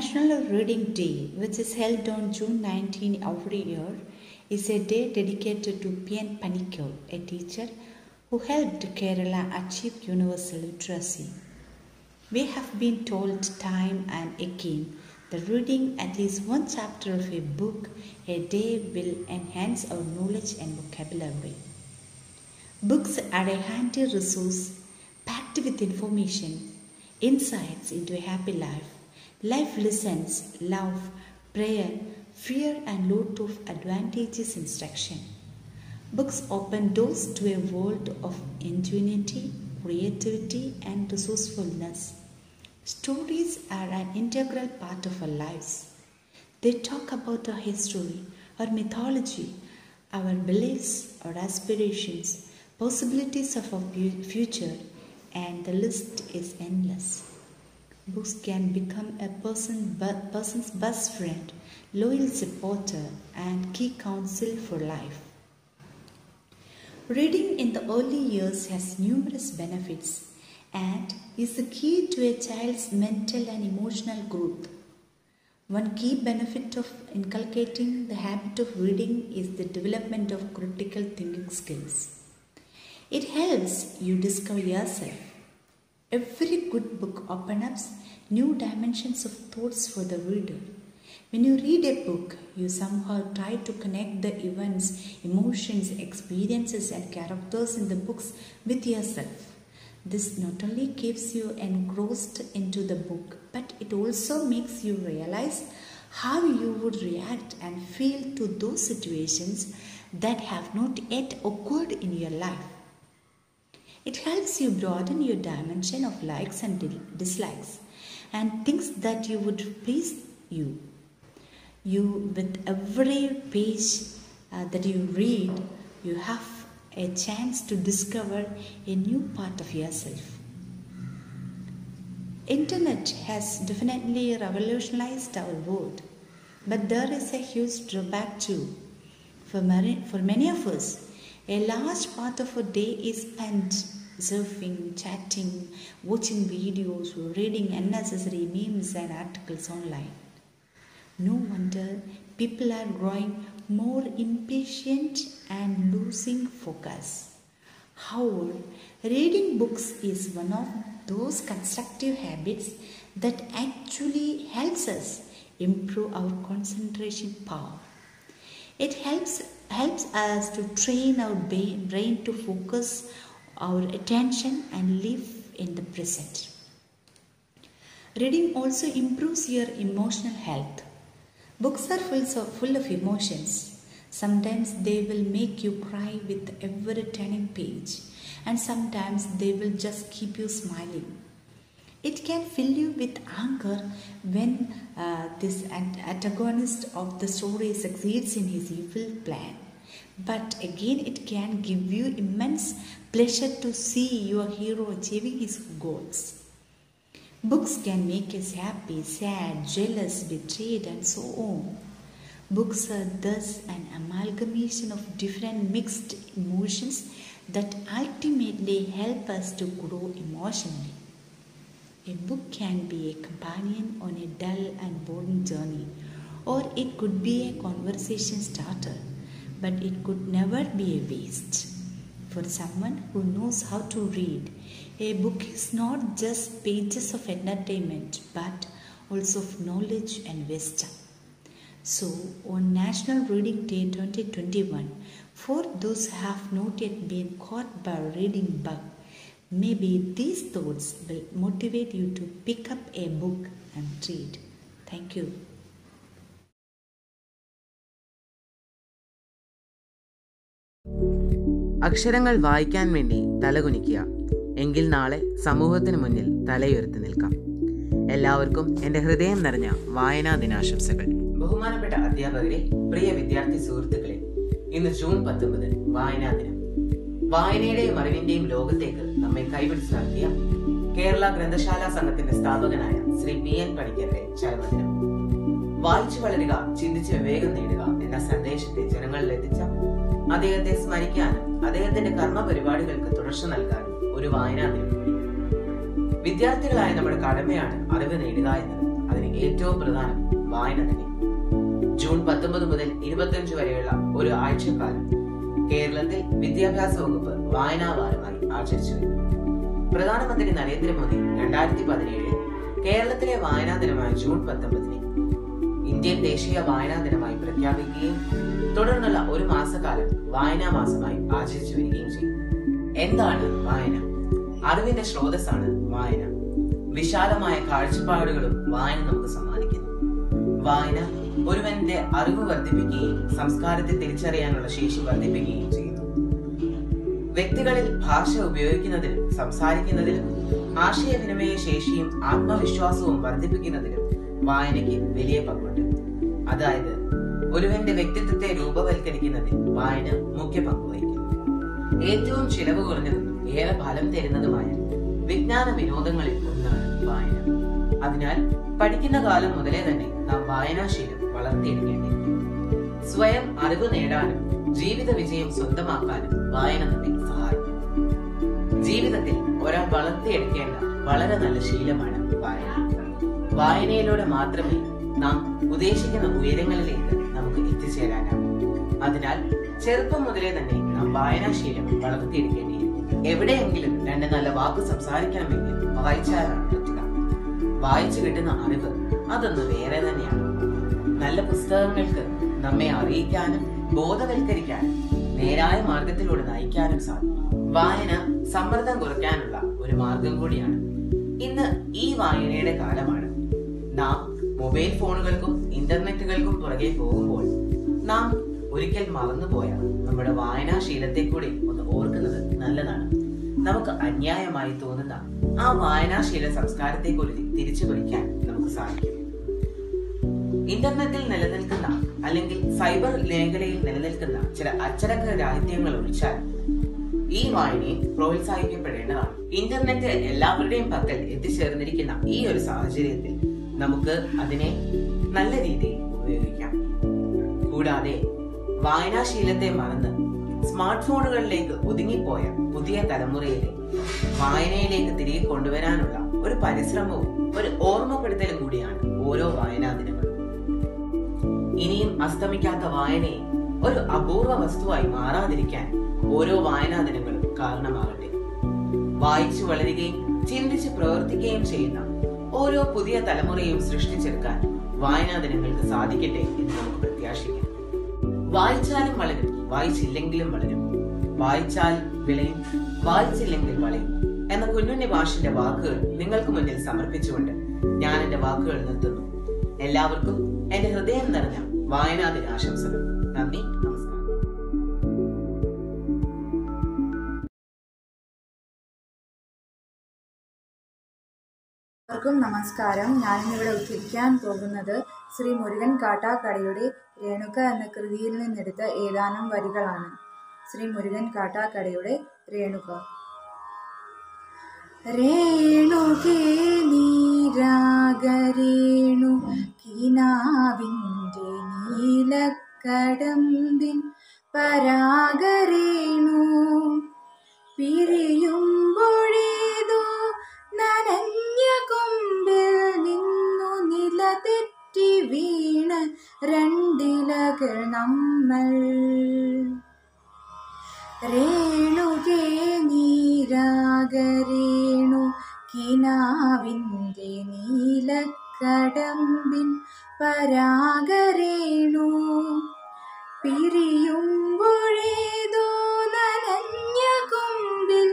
National Reading Day, which is held on June 19 every year, is a day dedicated to P.N. Panikkar, a teacher who helped Kerala achieve universal literacy. We have been told time and again that reading at least one chapter of a book a day will enhance our knowledge and vocabulary. Books are a handy resource packed with information, insights into a happy life, life lessons, love, prayer, fear, and lot of advantageous instruction. Books open doors to a world of ingenuity, creativity, and resourcefulness. Stories are an integral part of our lives. They talk about our history, our mythology, our beliefs, our aspirations, possibilities of our future, and the list is endless. Books can become a person's best friend, loyal supporter, and key counsel for life. Reading in the early years has numerous benefits and is the key to a child's mental and emotional growth. One key benefit of inculcating the habit of reading is the development of critical thinking skills. It helps you discover yourself. Every good book opens up new dimensions of thoughts for the reader. When you read a book, you somehow try to connect the events, emotions, experiences, and characters in the books with yourself. This not only keeps you engrossed into the book, but it also makes you realize how you would react and feel to those situations that have not yet occurred in your life. It helps you broaden your dimension of likes and dislikes and things that you would please you. With every page that you read, you have a chance to discover a new part of yourself. Internet has definitely revolutionized our world, but there is a huge drawback too. For many of us, a large part of our day is spent surfing, chatting, watching videos, or reading unnecessary memes and articles online. No wonder people are growing more impatient and losing focus. However, reading books is one of those constructive habits that actually helps us improve our concentration power. It helps us to train our brain to focus our attention and live in the present. Reading also improves your emotional health. Books are full of emotions. Sometimes they will make you cry with every turning page, and sometimes they will just keep you smiling. It can fill you with anger when this antagonist of the story succeeds in his evil plan. But again, it can give you immense pleasure to see your hero achieving his goals. Books can make us happy, sad, jealous, betrayed, and so on. Books are thus an amalgamation of different mixed emotions that ultimately help us to grow emotionally. A book can be a companion on a dull and boring journey, or it could be a conversation starter, but it could never be a waste. For someone who knows how to read, a book is not just pages of entertainment, but also of knowledge and wisdom. So, on National Reading Day 2021, for those who have not yet been caught by a reading bug, maybe these thoughts will motivate you to pick up a book and read. Thank you. അക്ഷരങ്ങൾ വായിക്കാൻ വേണ്ടി തലകുനിക്കുക, എങ്കിൽ നാളെ സമൂഹത്തിന് മുന്നിൽ തലയുയർത്തി നിൽക്കാം. എല്ലാവർക്കും എൻ്റെ ഹൃദയം നിറഞ്ഞ വായനാ ദിനാശംസകൾ. ബഹുമാനപ്പെട്ട അധ്യാപകരെ, പ്രിയ വിദ്യാർത്ഥി സുഹൃത്തുക്കളെ, ഇന്ന് ജൂൺ 19 വായനാ ദിനം. വായനയുടെയും അറിവിന്റെയും ലോകത്തേക്ക് നമ്മെ കൈപിടിച്ച് നടത്തിയ കേരള ഗ്രന്ഥശാല സംഘത്തിന്റെ സ്ഥാപകനായ ശ്രീ P.N. പണിക്കരുടെ ചരമദിനം. വായിച്ചു വളരുക, ചിന്തിച്ച് വിവേകം നേടുക എന്ന സന്ദേശത്തെ ജനങ്ങളിൽ എത്തിച്ച അദ്ദേഹത്തെ സ്മരിക്കാനും അദ്ദേഹത്തിന്റെ കർമ്മ പരിപാടികൾക്ക് തുടർച്ച നൽകാനും ഒരു വായനാ ദിനം കൂടി. വിദ്യാർത്ഥികളായ നമ്മുടെ കടമയാണ് അറിവ് നേടുക എന്നത്. അതിന് ഏറ്റവും പ്രധാനം വായന തന്നെ. ജൂൺ 19 മുതൽ 25 വരെയുള്ള ഒരു ആഴ്ചക്കാലം കേരളത്തിൽ വിദ്യാഭ്യാസ വകുപ്പ് വായനാ വാരമായി ആചരിച്ചു വരുന്നു. പ്രധാനമന്ത്രി നരേന്ദ്രമോദി 2017 കേരളത്തിലെ വായനാ ദിനമായ ജൂൺ 19 ഇന്ത്യൻ ദേശീയ വായനാ ദിനമായി പ്രഖ്യാപിക്കുകയും തുടർന്നുള്ള ഒരു മാസക്കാലം വായനാ മാസമായി ആചരിച്ചു വരികയും ചെയ്തു. എന്താണ് വായന? അറിവിന്റെ സ്രോതസ്സാണ് വായന. വിശാലമായ കാഴ്ചപ്പാടുകളും വായന നമുക്ക് സമ്മാനിക്കുന്നു. വായന ഒരുവന്റെ അറിവ് വർദ്ധിപ്പിക്കുകയും സംസ്കാരത്തെ തിരിച്ചറിയാനുള്ള ശേഷി വർദ്ധിപ്പിക്കുകയും ചെയ്യുന്നു. വ്യക്തികളിൽ ഭാഷ ഉപയോഗിക്കുന്നതിലും സംസാരിക്കുന്നതിലും ആശയവിനിമയ ശേഷിയും ആത്മവിശ്വാസവും വർദ്ധിപ്പിക്കുന്നതിലും വായനയ്ക്ക് വലിയ പങ്കുണ്ട്. അതായത് ഒരുവന്റെ വ്യക്തിത്വത്തെ രൂപവൽക്കരിക്കുന്നതിൽ വായന മുഖ്യ പങ്കുവഹിക്കുന്നു. ഏറ്റവും ചിലവ് കുറഞ്ഞതും ഏറെ ഫലം തരുന്നതുമായ വിജ്ഞാന വിനോദങ്ങളിൽ ഒന്നാണ് വായന. അതിനാൽ പഠിക്കുന്ന കാലം മുതലേ തന്നെ നാം വായനാശീലം വളർത്തിയെടുക്കേണ്ടിയിരിക്കുന്നു. സ്വയം അറിവ് നേടാനും ജീവിത വിജയം സ്വന്തമാക്കാനും വായന നമ്മെ സഹായിക്കും. ജീവിതത്തിൽ ഒരാൾ വളർത്തിയെടുക്കേണ്ട വളരെ നല്ല ശീലമാണ് വായന. വായനയിലൂടെ മാത്രമേ നാം ഉദ്ദേശിക്കുന്ന ഉയരങ്ങളിലേക്ക് നമുക്ക് എത്തിച്ചേരാനാവും. അതിനാൽ ചെറുപ്പം മുതലേ തന്നെ നാം വായനാശീലം വളർത്തിയെടുക്കേണ്ടിയിരിക്കുന്നു. എവിടെയെങ്കിലും രണ്ട് നല്ല വാക്ക് സംസാരിക്കണമെങ്കിൽ വായിച്ചാലാണ് പറ്റുക. വായിച്ചു കിട്ടുന്ന അറിവ് അതൊന്ന് വേറെ തന്നെയാണ്. നല്ല പുസ്തകങ്ങൾക്ക് നമ്മെ അറിയിക്കാനും ബോധവൽക്കരിക്കാനും നേരായ മാർഗത്തിലൂടെ നയിക്കാനും സാധിക്കും. വായന സമ്മർദ്ദം കുറയ്ക്കാനുള്ള ഒരു മാർഗം കൂടിയാണ്. ഇന്ന് ഈ വായനയുടെ കാലമാണ്. നാം മൊബൈൽ ഫോണുകൾക്കും ഇന്റർനെറ്റുകൾക്കും പുറകെ പോകുമ്പോൾ നാം ഒരിക്കൽ മറന്നുപോയ നമ്മുടെ വായനാശീലത്തെ കൂടി ഒന്ന് ഓർക്കുന്നത് നല്ലതാണ്. നമുക്ക് അന്യായമായി തോന്നുന്ന ആ വായനാശീല സംസ്കാരത്തെ കുറിച്ച് തിരിച്ചു പിടിക്കാൻ നമുക്ക് സാധിക്കും. ഇന്റർനെറ്റിൽ നിലനിൽക്കുന്ന അല്ലെങ്കിൽ സൈബർ മേഖലയിൽ നിലനിൽക്കുന്ന ചില അച്ചടക്ക രാഹിത്യങ്ങൾ ഒഴിച്ചാൽ ഈ വായനയെ പ്രോത്സാഹിക്കപ്പെടേണ്ടതാണ്. ഇന്റർനെറ്റ് എല്ലാവരുടെയും പക്കൽ എത്തിച്ചേർന്നിരിക്കുന്ന ഈ ഒരു സാഹചര്യത്തിൽ നമുക്ക് അതിനെ നല്ല രീതിയിൽ ഉപയോഗിക്കാം. കൂടാതെ വായനാശീലത്തെ മറന്ന് സ്മാർട്ട് ഫോണുകളിലേക്ക് ഒതുങ്ങിപ്പോയ പുതിയ തലമുറയിലെ വായനയിലേക്ക് തിരികെ കൊണ്ടുവരാനുള്ള ഒരു പരിശ്രമവും ഒരു ഓർമ്മപ്പെടുത്തലും കൂടിയാണ് ഓരോ വായനാ ദിനങ്ങളും. ഇനിയും അസ്തമിക്കാത്ത വായനയെ ഒരു അപൂർവ വസ്തുവായി മാറാതിരിക്കാൻ ഓരോ വായനാ ദിനങ്ങളും കാരണമാകട്ടെ. വായിച്ചു വളരുകയും ചിന്തിച്ച് പ്രവർത്തിക്കുകയും ചെയ്യുന്ന ഓരോ പുതിയ തലമുറയും സൃഷ്ടിച്ചെടുക്കാൻ വായനാ ദിനങ്ങൾക്ക് സാധിക്കട്ടെ എന്ന് നമുക്ക് പ്രത്യാശിക്കാം. വായിച്ചാലും വളരും, വായിച്ചില്ലെങ്കിലും വളരും. വായിച്ചാൽ വിളയും, വായിച്ചില്ലെങ്കിൽ വളയും എന്ന കുഞ്ഞുണ്ണി ഭാഷന്റെ വാക്കുകൾ നിങ്ങൾക്ക് മുന്നിൽ സമർപ്പിച്ചുകൊണ്ട് ഞാൻ എന്റെ വാക്കുകൾ നിർത്തുന്നു. എല്ലാവർക്കും എന്റെ ഹൃദയം നിറഞ്ഞ വായനാ ദിനാശംസകൾ. നന്ദി, നമസ്കാരം. എല്ലാവർക്കും നമസ്കാരം. ഞാനിന്നിവിടെ ഉദ്ധരിക്കാൻ പോകുന്നത് ശ്രീ മുരുകൻ കാട്ടാക്കടയുടെ രേണുക എന്ന കൃതിയിൽ നിന്നെടുത്ത ഏതാനും വരികളാണ്. ശ്രീ മുരുകൻ കാട്ടാക്കടയുടെ രേണുക. രേണുകേ നീരാഗരേണു കിനാവിൻ്റെ നീലക്കടമ്പിൻ പരാഗരേണു പിരിയുമ്പോഴേതോ നനഞ്ഞ കൊമ്പിൽ നിന്നു നിലതെറ്റി വീണ് രണ്ടിലകൾ നമ്മൾ. രേണുകേ നീരാഗരേണു കിനാവിൻ്റെ നീലക്കടമ്പിൻ പരാഗരേണു പിരിയുമ്പോഴേതോ നനഞ്ഞ കൊമ്പിൽ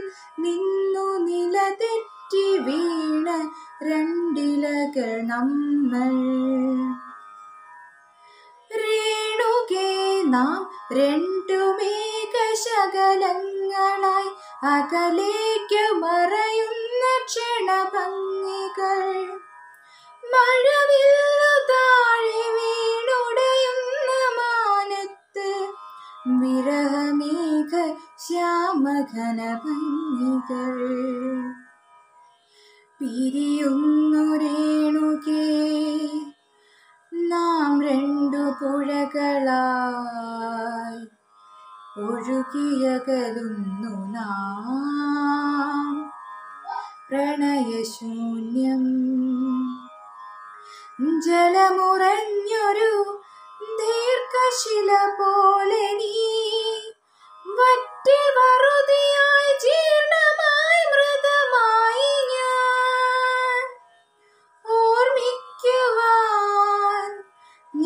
നിന്നു നിലതെറ്റി വീണ് രണ്ടിലകൾ നമ്മൾ. രേണുകേ നാം രണ്ടുമേഘശകലങ്ങളായി അകലേക്കു മറയുന്ന ക്ഷണഭംഗികൾ. മഴവില്ലു താഴെ വീണുടയുന്ന മാനത്ത് വിരഹമേഘ ശ്യാമഘന ഭംഗികൾ. പിരിയുന്നു രേണുകേ നാം രണ്ടു പുഴകളായി ഒഴുകിയകലുന്നു നാം പ്രണയശൂന്യം. ജലമുറഞ്ഞൊരു ദീർഘശില പോലെ നീ വറ്റി വറുതിയായി ജീർണമായി മൃതമായി ഞാൻ ഓർമ്മിക്കുവാൻ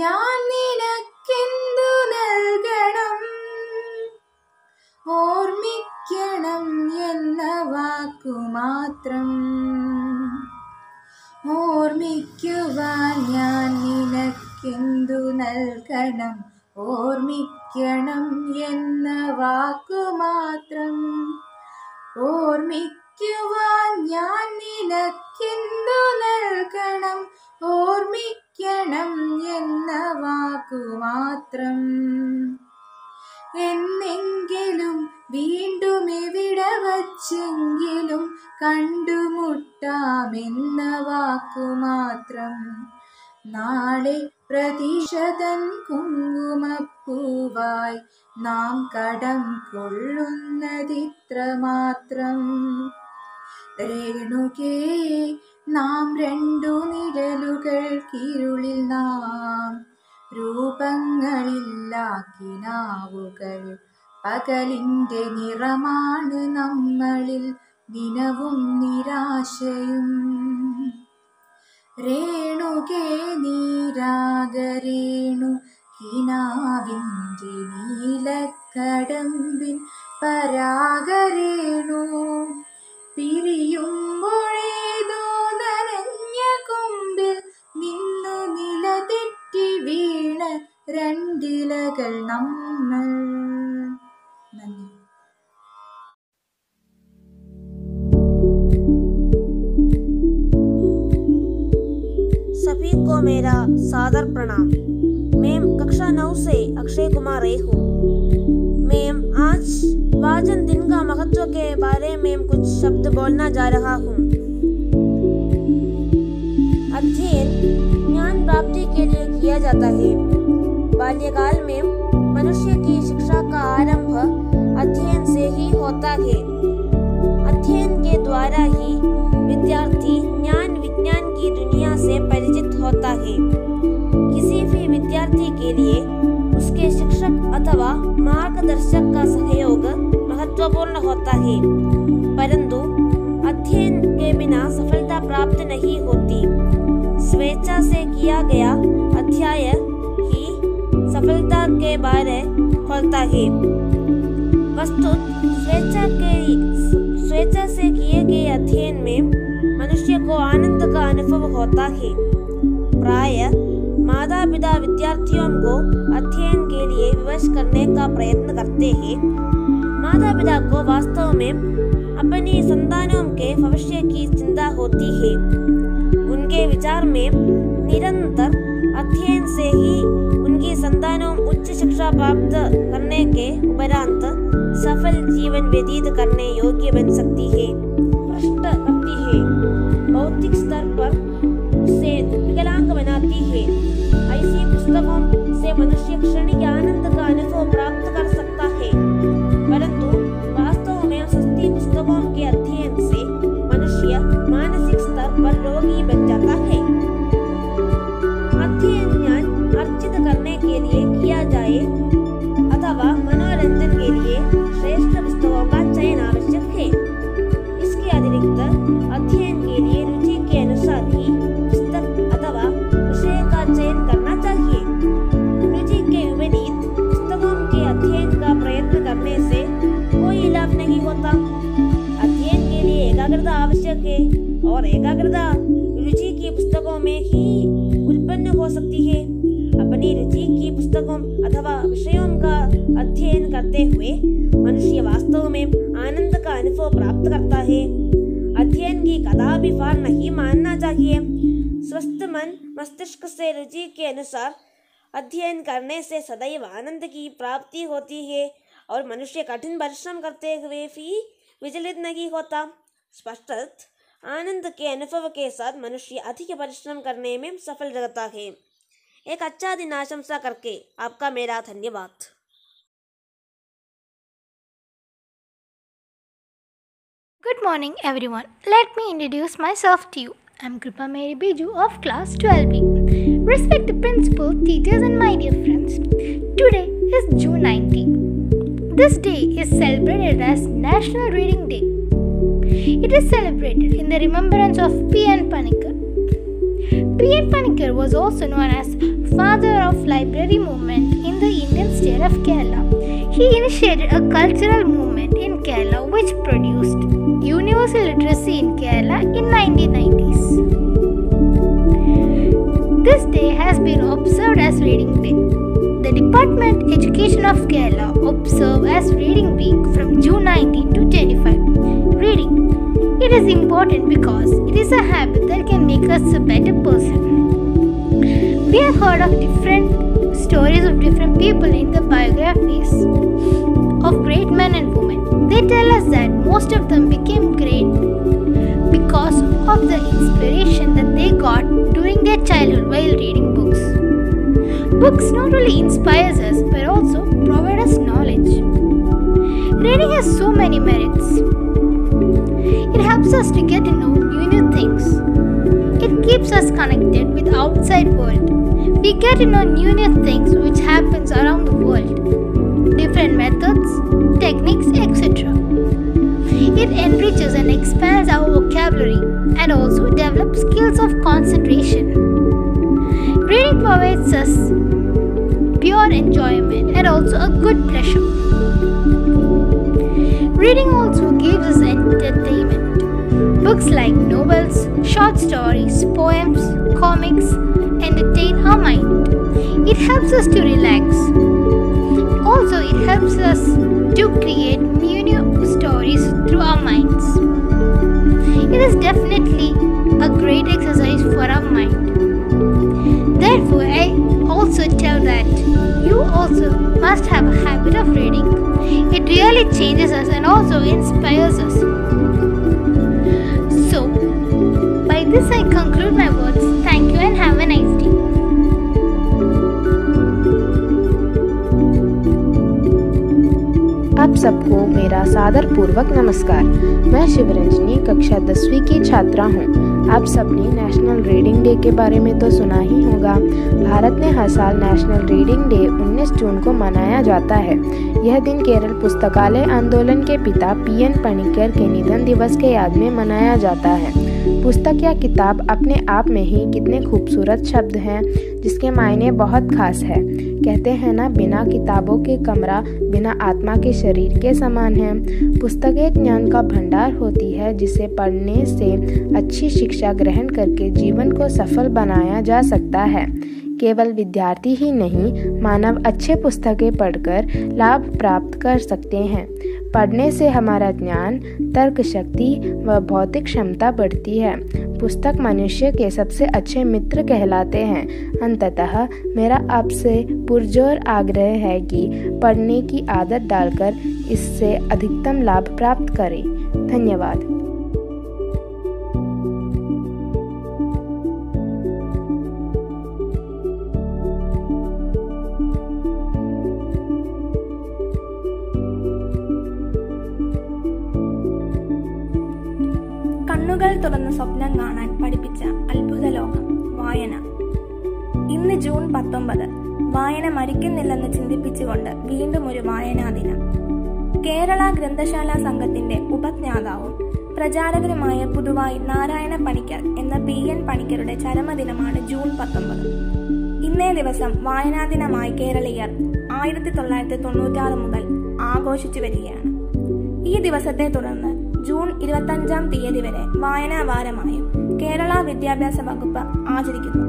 ഞാൻ നിനക്കെന്തു നൽകണം ഓർമ്മിക്കണം എന്ന വാക്കുമാത്രം ഓർമ്മിക്കുവാൻ ഞാൻ നിനക്കെന്തു നൽകണം ഓർമ്മിക്കണം എന്ന വാക്കുമാത്രം ഓർമ്മിക്കുവാൻ ഞാൻ നിനക്കെന്തു നൽകണം ഓർമ്മിക്കണം എന്ന വാക്കുമാത്രം എന്നെങ്കിലും വീണ്ടും എവിടെ വച്ചെങ്കിലും കണ്ടുമുട്ടാമെന്ന വാക്കുമാത്രം നാളെ പ്രതീക്ഷതൻ കുങ്കുമപ്പൂവായി നാം കടം കൊള്ളുന്നതിത്രമാത്രം രേണുകേ നാം രണ്ടു നിഴലുകൾക്കിരുളിൽ നാം രൂപങ്ങളില്ലാക്കിനാവുകൾ പകലിൻ്റെ നിറമാണ് നമ്മളിൽ നിനവും നിരാശയും രേണുകേ നീരാഗരേണു കിനാവിൻ്റെ നീലക്കടമ്പിൻ പരാഗരേണു പിരിയുമ്പോഴേതോ നനഞ്ഞ കൊമ്പിൽ നിന്നു നിലതെറ്റി വീണ രണ്ടിലകൾ നമ്മൾ. നന്ദി. सभी को मेरा सादर प्रणाम। मैं कक्षा 9 से अक्षय कुमार रे हूँ। मैं आज वाचन दिन का महत्व के बारे में कुछ शब्द बोलना जा रहा हूँ। अध्ययन ज्ञान प्राप्ति के लिए किया जाता है। बाल्यकाल में मनुष्य की शिक्षा का आरंभ अध्ययन से ही होता है। अध्ययन के द्वारा ही विद्यार्थी ज्ञान विज्ञान की दुनिया से परिचित होता है। किसी भी विद्यार्थी के लिए उसके शिक्षक अथवा मार्गदर्शक का सहयोग महत्वपूर्ण होता है, परंतु अध्ययन के बिना सफलता प्राप्त नहीं होती। स्वेच्छा से किया गया अध्ययन ही सफलता के बारे खोलता है। वस्तुत स्वेच्छा से किए गए अध्ययन में मनुष्य को आनंद का अनुभव होता है। प्रायः माता पिता विद्यार्थियों को अध्ययन के लिए विवश करने का प्रयत्न करते हैं। माता पिता को वास्तव में अपनी संतानों के भविष्य की चिंता होती है। उनके विचार में निरंतर अध्ययन से ही उनकी संतानों उच्च शिक्षा प्राप्त करने के उपरांत सफल जीवन व्यतीत करने योग्य बन सकती है, भ्रष्ट करती है, भौतिक स्तर पर उसे विकलांग बनाती है। ऐसी पुस्तकों से मनुष्य क्षणिक आनंद का अनुभव प्राप्त कर सकता है, परंतु वास्तव में सस्ती पुस्तकों के अध्ययन से मनुष्य मानसिक स्तर पर रोगी बन जाता है। अध्ययन ज्ञान अर्जित करने के लिए किया जाए अथवा मनोरंजन के लिए श्रेष्ठ पुस्तकों का चयन आवश्यक है। इसके अतिरिक्त अध्ययन के लिए रुचि के अनुसार ही पुस्तक अथवा विषय का चयन करना चाहिए। रुचि के विपरीत पुस्तकों के अध्ययन का प्रयत्न करने से कोई लाभ नहीं होता। अध्ययन के लिए एकाग्रता आवश्यक है और एकाग्रता रुचि की पुस्तकों में ही उत्पन्न हो सकती है। अपनी रुचि की पुस्तकों अथवा विषयों का अध्ययन करते हुए मनुष्य वास्तव में आनंद का अनुभव प्राप्त करता है। अध्ययन की कदापि हार नहीं मानना चाहिए। स्वस्थ मन मस्तिष्क से रुचि के अनुसार अध्ययन करने से सदैव आनंद की प्राप्ति होती है और मनुष्य कठिन परिश्रम करते हुए भी विचलित नहीं होता। स्पष्टत आनंद के अनुभव के साथ मनुष्य अधिक परिश्रम करने में सफल रहता है। एक अच्छा दिन आशंसा करके आपका मेरा धन्यवाद। Good morning everyone. Let me introduce myself to you. I am Kripa Mary Biju of class 12B. Respected principal, teachers, and my dear friends, today is June 19. This day is celebrated as National Reading Day. It is celebrated in the remembrance of P.N. Panikkar. P.N. Panikkar was also known as father of library movement in the Indian state of Kerala. He initiated a cultural movement in Kerala which produced universal literacy in Kerala in 1990s. This day has been observed as Reading Day. The Department Education of Kerala observes as Reading Week from June 19 to 25. Reading. It is important because it is a habit that can make us a better person. We have heard of different stories of different people in the biographies of great men and women. They tell us that most of them became great because of the inspiration that they got during their childhood while reading books. Books not only inspires us but also provide us knowledge. Reading has so many merits. It helps us to get to know new things. It keeps us connected with the outside world. We get to know new things which happens around the world, different methods, techniques, etc. It enriches and expands our vocabulary and also develops skills of concentration. Reading provides us pure enjoyment and also a good pleasure. Reading also gives us entertainment. Books like novels, short stories, poems, comics entertain our mind. It helps us to relax. Also, it helps us to create new stories through our minds. It is definitely a great exercise for our mind. Therefore, I also tell that you also must have a habit of reading. It really changes us and also inspires us. So, by this I conclude my words. Thank you and have a nice day. आप सबको मेरा सादर पूर्वक नमस्कार। मैं शिवरंजनी कक्षा 10वीं की छात्रा हूँ। आप सबने नेशनल रीडिंग डे के बारे में तो सुना ही होगा। भारत में हर साल नेशनल रीडिंग डे 19 जून को मनाया जाता है। यह दिन केरल पुस्तकालय आंदोलन के पिता P.N. पनिक्कर के निधन दिवस के याद में मनाया जाता है। पुस्तक या किताब अपने आप में ही कितने खूबसूरत शब्द हैं जिसके मायने बहुत खास है। कहते हैं ना, बिना किताबों के कमरा बिना आत्मा के शरीर के समान है। पुस्तक एक ज्ञान का भंडार होती है जिसे पढ़ने से अच्छी शिक्षा ग्रहण करके जीवन को सफल बनाया जा सकता है। केवल विद्यार्थी ही नहीं, मानव अच्छे पुस्तकें पढ़कर लाभ प्राप्त कर सकते हैं। पढ़ने से हमारा ज्ञान, तर्क शक्ति व भौतिक क्षमता बढ़ती है। पुस्तक मनुष्य के सबसे अच्छे मित्र कहलाते हैं। अंततः मेरा आपसे पुरजोर आग्रह है कि पढ़ने की आदत डालकर इससे अधिकतम लाभ प्राप्त करें। धन्यवाद। കണ്ണുകൾ തുറന്ന് സ്വപ്നം കാണാൻ പഠിപ്പിച്ച അത്ഭുത ലോകം വായന. ഇന്ന് ജൂൺ 19. വായന മരിക്കുന്നില്ലെന്ന് ചിന്തിപ്പിച്ചുകൊണ്ട് വീണ്ടും ഒരു വായനാ ദിനം. കേരള ഗ്രന്ഥശാല സംഘത്തിന്റെ ഉപജ്ഞാതാവും പ്രചാരകനുമായ പുതുവായി നാരായണ പണിക്കർ എന്ന P.N. പണിക്കരുടെ ചരമദിനമാണ് ജൂൺ 19. ഇന്നേ ദിവസം വായനാ ദിനമായി കേരളീയർ 1996 മുതൽ ആഘോഷിച്ചു വരികയാണ്. ഈ ദിവസത്തെ തുടർന്ന് ജൂൺ 25-ാം തീയതി വരെ വായനാ വാരമായും കേരള വിദ്യാഭ്യാസ വകുപ്പ് ആചരിക്കുന്നു.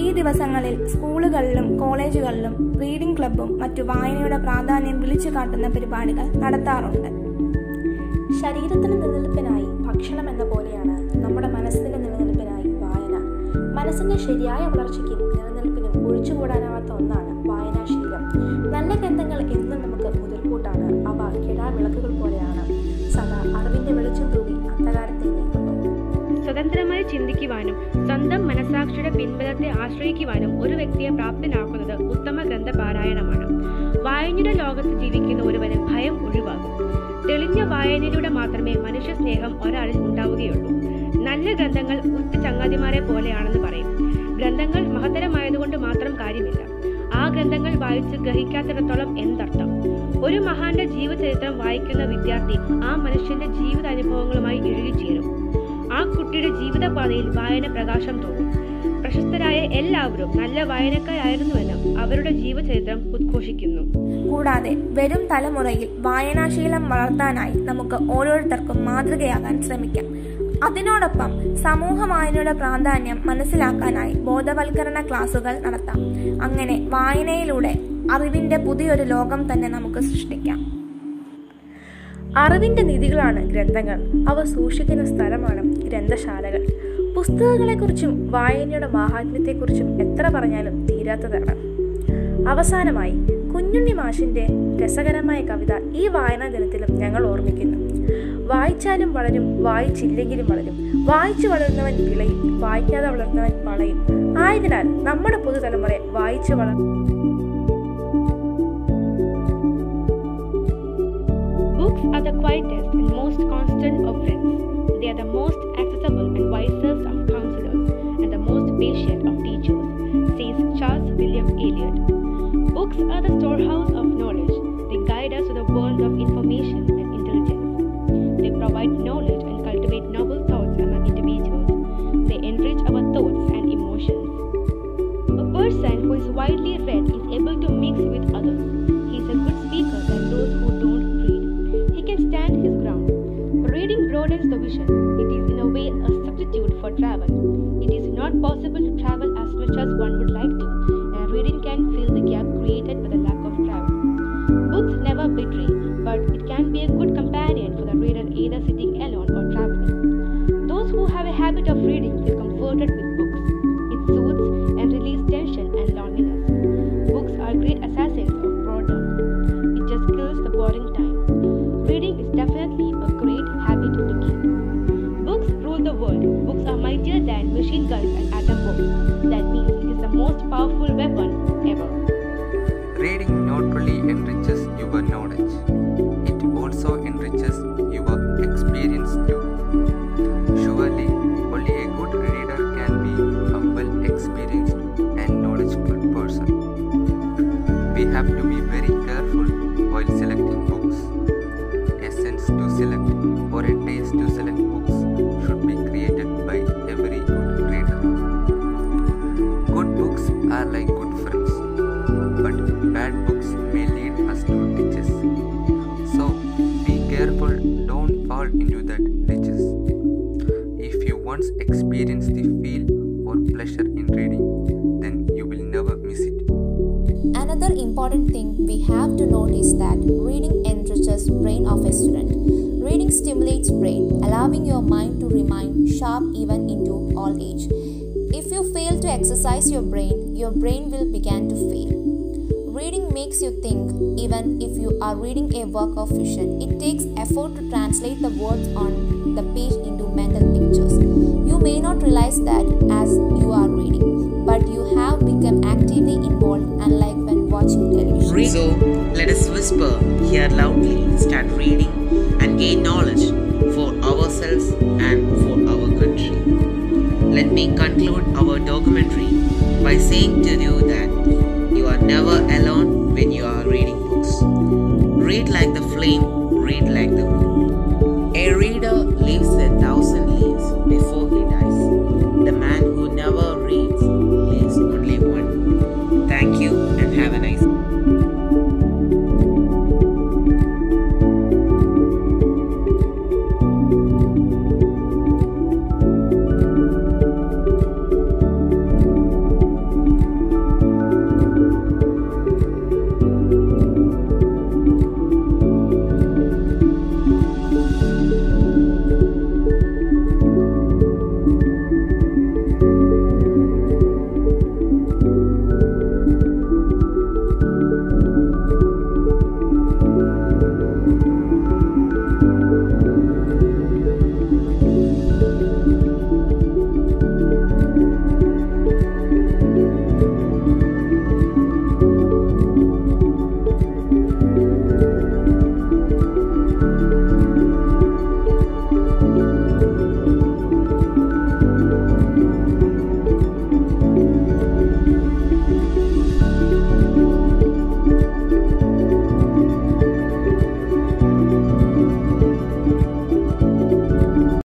ഈ ദിവസങ്ങളിൽ സ്കൂളുകളിലും കോളേജുകളിലും റീഡിംഗ് ക്ലബ്ബും മറ്റു വായനയുടെ പ്രാധാന്യം വിളിച്ചു കാട്ടുന്ന പരിപാടികൾ നടത്താറുണ്ട്. ശരീരത്തിന് നിലനിൽപ്പിനായി ഭക്ഷണം എന്ന പോലെയാണ് നമ്മുടെ മനസ്സിന്റെ നിലനിൽപ്പിനായി വായന. മനസ്സിന്റെ ശരിയായ വളർച്ചയ്ക്കും നിലനിൽപ്പിനും ഒഴിച്ചുകൂടാനാവാത്ത ഒന്നാണ് വായനാശീലം. നല്ല ഗ്രന്ഥങ്ങൾ എന്നും നമുക്ക് മുതൽക്കൂട്ടാണ്. അവ കിടാവിളക്കുകൾ പോലെയാണ്. സദാ അറിവിന്റെ വെളിച്ചം തൂവി അന്ധകാരത്തെ നീക്കുന്നു. സ്വതന്ത്രമായി ചിന്തിക്കുവാനും സ്വന്തം മനസാക്ഷിയുടെ പിൻബലത്തെ ആശ്രയിക്കുവാനും ഒരു വ്യക്തിയെ പ്രാപ്തനാക്കുന്നത് ഉത്തമ ഗ്രന്ഥപാരായണമാണ്. വായനയുടെ ലോകത്ത് ജീവിക്കുന്ന ഒരുവന് ഭയം ഒഴിവാകും. തെളിഞ്ഞ വായനയിലൂടെ മാത്രമേ മനുഷ്യ സ്നേഹം ഒരാളിൽ ഉണ്ടാവുകയുള്ളൂ. നല്ല ഗ്രന്ഥങ്ങൾ ഉറ്റ ചങ്ങാതിമാരെ പോലെയാണെന്ന് പറയും. ഗ്രന്ഥങ്ങൾ മഹത്തരമായതുകൊണ്ട് മാത്രം കാര്യമില്ല. ആ ഗ്രന്ഥങ്ങൾ വായിച്ച് ഗ്രഹിക്കാത്തിടത്തോളം എന്തർത്ഥം? ഒരു മഹാന്റെ ജീവചരിത്രം വായിക്കുന്ന വിദ്യാർത്ഥി ആ മനുഷ്യന്റെ ജീവിതാനുഭവങ്ങളുമായി ഇഴുകിച്ചേരും. ആ കുട്ടിയുടെ ജീവിതപാതയിൽ വായന പ്രകാശം തോന്നും. പ്രശസ്തരായ എല്ലാവരും നല്ല വായനക്കാരായിരുന്നുവെന്ന് അവരുടെ ജീവചരിത്രം ഉദ്ഘോഷിക്കുന്നു. കൂടാതെ വരും തലമുറയിൽ വായനാശീലം വളർത്താനായി നമുക്ക് ഓരോരുത്തർക്കും മാതൃകയാകാൻ ശ്രമിക്കാം. അതിനോടൊപ്പം സമൂഹ വായനയുടെ പ്രാധാന്യം മനസ്സിലാക്കാനായി ബോധവൽക്കരണ ക്ലാസുകൾ നടത്താം. അങ്ങനെ വായനയിലൂടെ അറിവിന്റെ പുതിയൊരു ലോകം തന്നെ നമുക്ക് സൃഷ്ടിക്കാം. അറിവിന്റെ നിധികളാണ് ഗ്രന്ഥങ്ങൾ. അവ സൂക്ഷിക്കുന്ന സ്ഥലമാണ് ഗ്രന്ഥശാലകൾ. പുസ്തകങ്ങളെക്കുറിച്ചും വായനയുടെ മാഹാത്മ്യത്തെക്കുറിച്ചും എത്ര പറഞ്ഞാലും തീരാത്തതാണ്. അവസാനമായി കുഞ്ഞുണ്ണി മാഷിന്റെ രസകരമായ കവിത ഈ വായനാ ദിനത്തിലും ഞങ്ങൾ ഓർമ്മിക്കുന്നു. വായിച്ചാലും വളരും, വായിച്ചില്ലെങ്കിലും വളരും. വായിച്ചു വളരുന്നവൻ വിളയും, വായിക്കാതെ വളർന്നവൻ വളയും. ആയതിനാൽ നമ്മുടെ പുതുതലമുറയെ വായിച്ചു Books are the quietest and most constant of friends. They are the most accessible and wisest of counselors and the most patient of teachers, says Charles William Eliot. Books are the storehouse of knowledge. They guide us to the world of information and intelligence. They provide knowledge and cultivate noble thoughts among individuals. They enrich our thoughts and emotions. A person who is widely read is able to mix with others. He is a good speaker than those who don't read. He can stand his ground. Reading broadens the vision. It is in a way a substitute for travel. It is not possible to travel as much as one would like to, and reading can fill the gap created by the lack of travel. Books never betray, but it can be a good companion for the reader either sitting alone or traveling. Those who have a habit of reading feel comforted with books. It soothes and relieves tension and loneliness. Books are great assassins of boredom. It just kills the boring time. Reading is definitely a great habit to keep. Books rule the world. Books are mightier than machine guns and atom bombs. That means it is the most powerful weapon ever. Reading not only enriches your knowledge, it also enriches your experience too. Surely, only a good reader can be a well-experienced and knowledgeable person. We have to be very careful while selecting books. A sense to select or a taste to select books should be created by every good reader. Good books are like good friends, but bad books may lead us to ditches. So be careful, don't fall into that ditches. If you once experience the feel or pleasure in reading, then you will never miss it. Another important thing we have to note is that reading enriches brain of a student. Reading stimulates brain, allowing your mind to remain sharp even into old age. If you fail to exercise your brain will begin to fail. Reading makes you think, even if you are reading a work of fiction. It takes effort to translate the words on the page into mental pictures. You may not realize that as you are reading, but you have become actively involved, unlike when watching television. So, let us whisper, hear loudly, start reading, and gain knowledge for ourselves and for our country. Let me conclude our documentary by saying to you that you are never alone